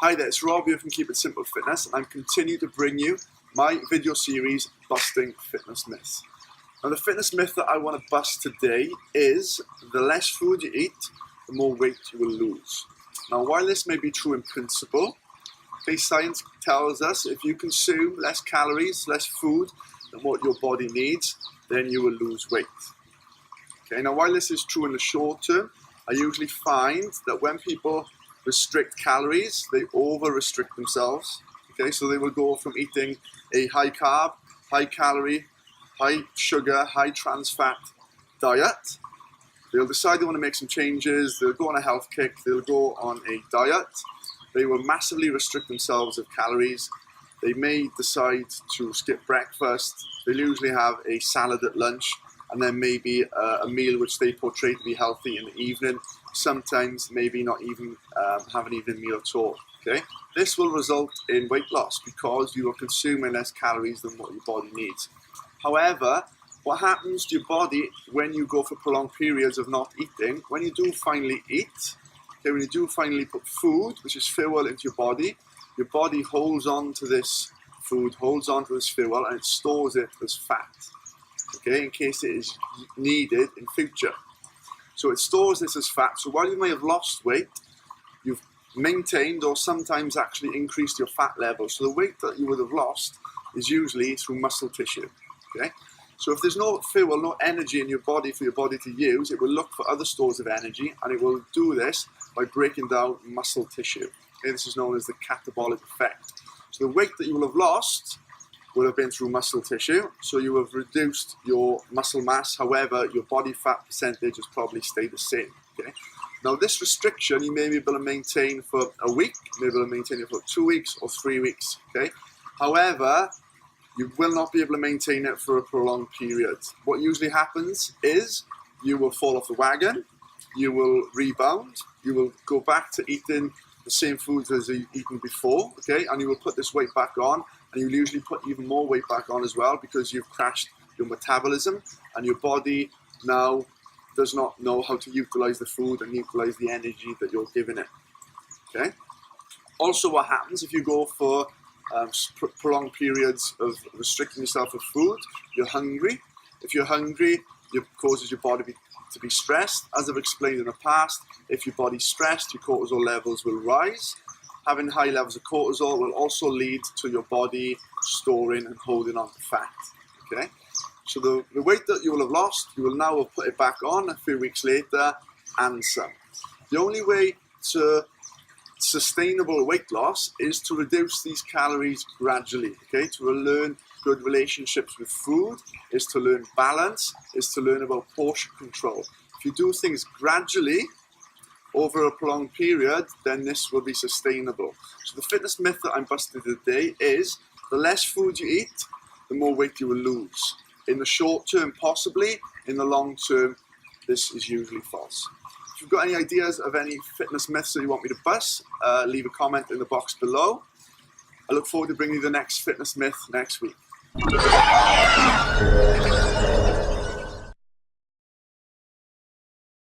Hi there, it's Rob here from Keep It Simple Fitness, and I'm continuing to bring you my video series, Busting Fitness Myths. Now the fitness myth that I want to bust today is the less food you eat, the more weight you will lose. Now while this may be true in principle, science tells us if you consume less calories, less food than what your body needs, then you will lose weight. Okay, now while this is true in the short term, I usually find that when people restrict calories, they over-restrict themselves. Okay, so they will go from eating a high carb, high calorie, high sugar, high trans fat diet. They'll decide they want to make some changes, they'll go on a health kick, they'll go on a diet. They will massively restrict themselves of calories. They may decide to skip breakfast. They'll usually have a salad at lunch and then maybe a meal which they portray to be healthy in the evening. Sometimes maybe not even have an evening meal at all. Okay, this will result in weight loss because you are consuming less calories than what your body needs. However, what happens to your body when you go for prolonged periods of not eating, when you do finally eat, okay, when you do finally put food, which is fuel, into your body holds on to this food, holds on to this fuel, and it stores it as fat, okay, in case it is needed in future. So it stores this as fat. So while you may have lost weight, you've maintained or sometimes actually increased your fat level. So the weight that you would have lost is usually through muscle tissue, okay? So if there's no fuel, no energy in your body for your body to use, it will look for other stores of energy, and it will do this by breaking down muscle tissue. Okay, this is known as the catabolic effect. So the weight that you will have lost will have been through muscle tissue, so you have reduced your muscle mass. However, your body fat percentage has probably stayed the same. Okay. Now this restriction you may be able to maintain for a week, you may be able to maintain it for 2 weeks or 3 weeks. Okay. However, you will not be able to maintain it for a prolonged period. What usually happens is you will fall off the wagon, you will rebound, you will go back to eating the same foods as you've eaten before, okay, and you will put this weight back on, and you'll usually put even more weight back on as well because you've crashed your metabolism and your body now does not know how to utilize the food and utilize the energy that you're giving it, okay. Also, what happens if you go for prolonged periods of restricting yourself of food, you're hungry. If you're hungry, it causes your body to be stressed. As I've explained in the past, if your body's stressed, your cortisol levels will rise. Having high levels of cortisol will also lead to your body storing and holding on to fat. Okay, so the weight that you will have lost, you will now have put it back on a few weeks later and some. The only way to sustainable weight loss is to reduce these calories gradually. Okay, to learn good relationships with food, is to learn balance, is to learn about portion control. If you do things gradually over a prolonged period, then this will be sustainable. So the fitness myth that I'm busting today is the less food you eat, the more weight you will lose. In the short term, possibly. In the long term, this is usually false. If you've got any ideas of any fitness myths that you want me to bust, leave a comment in the box below. I look forward to bringing you the next fitness myth next week.